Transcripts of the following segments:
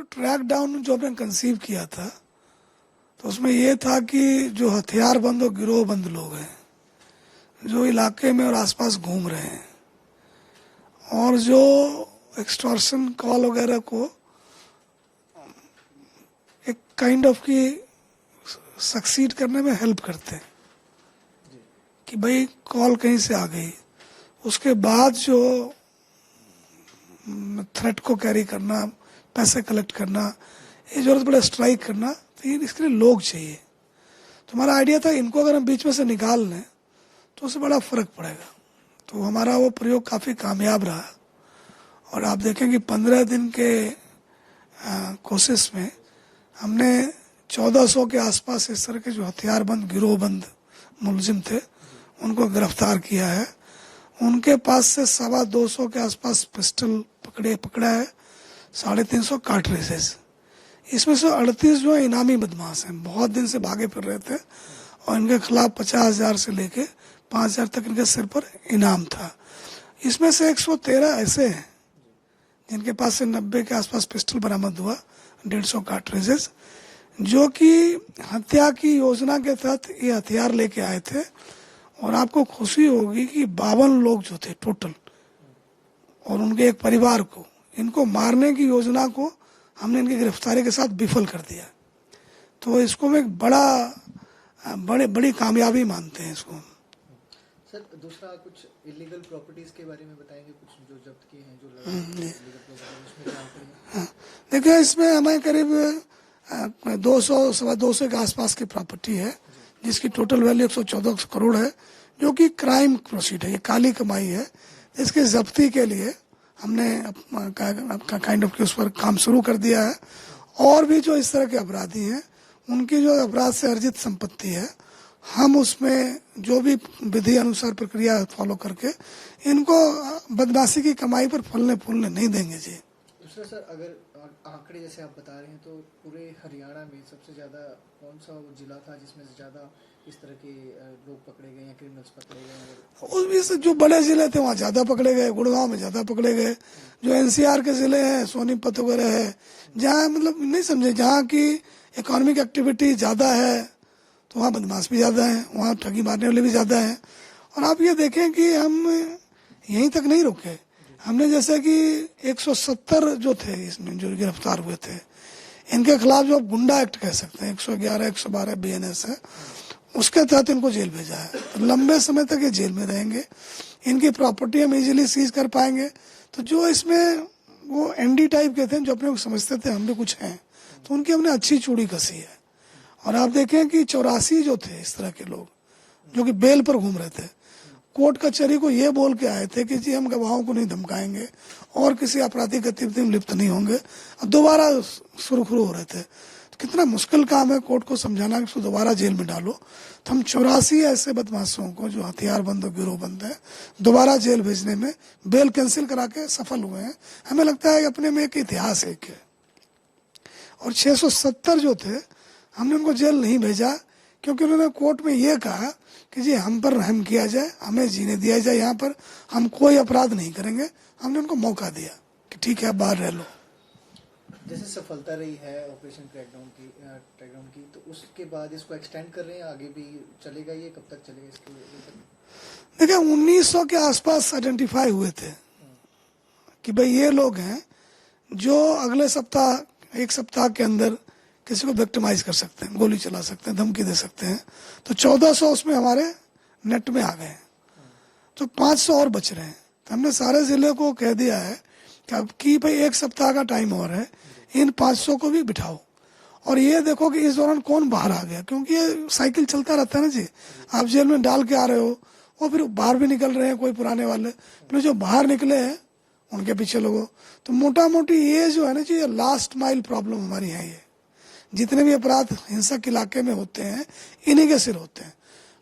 देखो, track down जो हमने कंसीव किया था तो उसमें ये था कि जो हथियारबंद और गिरोहबंद लोग हैं जो इलाके में और आसपास घूम रहे हैं और जो एक्सटॉर्शन कॉल वगैरह को एक काइंड ऑफ की सक्सीड करने में हेल्प करते हैं कि भाई कॉल कहीं से आ गई, उसके बाद जो थ्रेट को कैरी करना, पैसे कलेक्ट करना, ये जरूरत पड़े स्ट्राइक करना, तो ये इसके लिए लोग चाहिए। तो हमारा आइडिया था इनको अगर हम बीच में से निकाल लें तो उससे बड़ा फर्क पड़ेगा। तो हमारा वो प्रयोग काफ़ी कामयाब रहा और आप देखें कि 15 दिन के कोशिश में हमने 1400 के आसपास इस तरह के जो हथियारबंद गिरोहबंद मुलजिम थे उनको गिरफ्तार किया है। उनके पास से 225 के आसपास पिस्टल पकड़ा है, 350 कार्ट्रिजेस। इसमें से 38 जो है इनामी बदमाश हैं, बहुत दिन से भागे फिर रहे थे और इनके खिलाफ 50,000 से लेके 5,000 तक इनके सिर पर इनाम था। इसमें से 113 ऐसे हैं जिनके पास से 90 के आसपास पिस्टल बरामद हुआ, 150 कार्ट्रिजेस, जो कि हत्या की योजना के तहत ये हथियार लेके आए थे। और आपको खुशी होगी कि 52 लोग जो थे टोटल और उनके एक परिवार को, इनको मारने की योजना को हमने इनकी गिरफ्तारी के साथ विफल कर दिया। तो इसको हम एक बड़ी कामयाबी मानते हैं इसको। सर, दूसरा कुछ इलीगल प्रॉपर्टीज के बारे में बताएंगे, कुछ जो जब्त किए हैं, जो हाँ, देखिए इसमें हमें करीब 200 के आसपास की प्रॉपर्टी है जिसकी टोटल वैल्यू 114 करोड़ है, जो कि क्राइम प्रोसीड है, ये काली कमाई है। इसके जब्ती के लिए हमने काइंड ऑफ उस पर काम शुरू कर दिया है। और भी जो इस तरह के अपराधी हैं उनकी जो अपराध से अर्जित संपत्ति है, हम उसमें जो भी विधि अनुसार प्रक्रिया फॉलो करके इनको बदमाशी की कमाई पर फलने फूलने नहीं देंगे जी। दूसरा सर, अगर आंकड़े जैसे आप बता रहे हैं तो पूरे हरियाणा में सबसे ज़्यादा कौन सा वो जिला था जिसमें से ज़्यादा इस तरह के लोग पकड़े गए या क्रिमिनल्स पकड़े गए? उसमें से जो बड़े जिले थे वहाँ ज़्यादा पकड़े गए, गुड़गांव में ज़्यादा पकड़े गए। जो एनसीआर के जिले हैं, सोनीपत वगैरह है, जहाँ मतलब नहीं समझे, जहाँ की इकोनॉमिक एक्टिविटी ज़्यादा है तो वहाँ बदमाश भी ज़्यादा हैं, वहाँ ठगी मारने वाले भी ज़्यादा हैं। और आप ये देखें कि हम यहीं तक नहीं रुके, हमने जैसे कि 170 जो थे इसमें जो गिरफ्तार हुए थे, इनके खिलाफ जो आप गुंडा एक्ट कह सकते हैं, 111 112 BNS है, उसके तहत इनको जेल भेजा है। तो लंबे समय तक ये जेल में रहेंगे, इनकी प्रॉपर्टी हम इजीली सीज कर पाएंगे। तो जो इसमें वो एनडी टाइप के थे जो अपने को समझते थे हम भी कुछ हैं, तो उनकी हमने अच्छी चूड़ी कसी है। और आप देखें कि 84 जो थे इस तरह के लोग जो कि बेल पर घूम रहे थे, कोर्ट कचहरी को ये बोल के आए थे कि जी हम गवाहों को नहीं धमकाएंगे और किसी आपराधिक गतिविधि में लिप्त नहीं होंगे, और दोबारा सुरखुरु हो रहे थे। तो कितना मुश्किल काम है कोर्ट को समझाना कि उसको दोबारा जेल में डालो। तो हम 84 ऐसे बदमाशों को जो हथियारबंद और गिरोहबंद है दोबारा जेल भेजने में बेल कैंसिल करा के सफल हुए हैं। हमें लगता है अपने में एक इतिहास है। और 670 जो थे हमने उनको जेल नहीं भेजा क्योंकि उन्होंने कोर्ट में ये कहा कि जी हम पर रहम किया जाए, हमें जीने दिया जाए, यहाँ पर हम कोई अपराध नहीं करेंगे। हमने उनको मौका दिया कि ठीक है बाहर रह लो। जैसे सफलता रही है ऑपरेशन क्रैकडाउन की, तो उसके बाद इसको एक्सटेंड कर रहे हैं, आगे भी चलेगा, ये कब तक चलेगा इसके? देखिए 1900 के आसपास आइडेंटिफाई हुए थे कि भाई ये लोग हैं जो अगले सप्ताह, एक सप्ताह के अंदर किसी को विक्टिमाइज कर सकते हैं, गोली चला सकते हैं, धमकी दे सकते हैं। तो 1400 उसमें हमारे नेट में आ गए हैं, तो 500 और बच रहे हैं। तो हमने सारे जिले को कह दिया है कि अब की भाई एक सप्ताह का टाइम और है, इन 500 को भी बिठाओ और ये देखो कि इस दौरान कौन बाहर आ गया, क्योंकि ये साइकिल चलता रहता है ना जी। आप जेल में डाल के आ रहे हो, वो फिर बाहर भी निकल रहे हैं कोई पुराने वाले, फिर जो बाहर निकले हैं उनके पीछे लोगों। तो मोटा मोटी ये जो है ना जी, ये लास्ट माइल प्रॉब्लम हमारी है। ये जितने भी अपराध हिंसक इलाके में होते हैं इन्हीं के सिर होते हैं।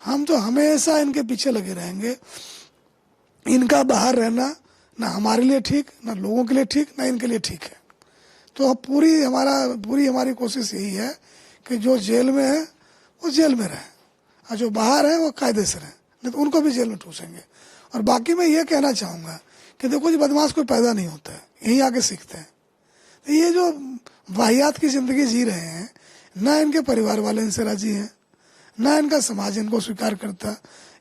हम तो हमेशा इनके पीछे लगे रहेंगे। इनका बाहर रहना ना हमारे लिए ठीक, ना लोगों के लिए ठीक, ना इनके लिए ठीक है। तो अब पूरी हमारी कोशिश यही है कि जो जेल में है वो जेल में रहे और जो बाहर है वो कायदे से रहे, नहीं तो उनको भी जेल में ठूसेंगे। और बाकी मैं ये कहना चाहूँगा कि देखो जी, बदमाश कोई पैदा नहीं होता है, यहीं आके सीखते हैं। तो ये जो वाहियात की जिंदगी जी रहे हैं, ना इनके परिवार वाले इनसे राजी हैं, ना इनका समाज इनको स्वीकार करता।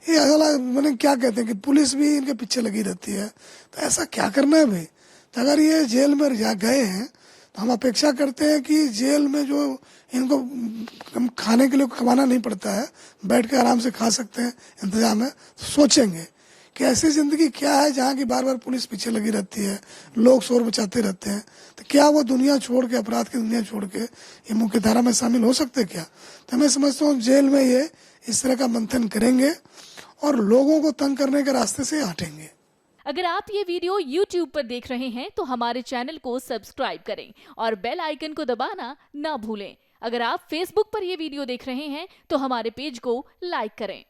ये अगला मैंने क्या कहते हैं कि पुलिस भी इनके पीछे लगी रहती है। तो ऐसा क्या करना है भाई? तो अगर ये जेल में गए हैं तो हम अपेक्षा करते हैं कि जेल में जो इनको खाने के लिए कमाना नहीं पड़ता है, बैठ के आराम से खा सकते हैं, इंतजाम है। तो सोचेंगे कि ऐसी जिंदगी क्या है जहाँ की बार बार पुलिस पीछे लगी रहती है, लोग शोर मचाते रहते हैं। तो क्या वो दुनिया छोड़ के, अपराध की दुनिया छोड़ के ये मुख्य धारा में शामिल हो सकते क्या? तो मैं समझता हूँ जेल में ये इस तरह का मंथन करेंगे और लोगों को तंग करने के रास्ते से हटेंगे। अगर आप ये वीडियो YouTube पर देख रहे हैं तो हमारे चैनल को सब्सक्राइब करें और बेल आइकन को दबाना ना भूलें। अगर आप Facebook पर ये वीडियो देख रहे हैं तो हमारे पेज को लाइक करें।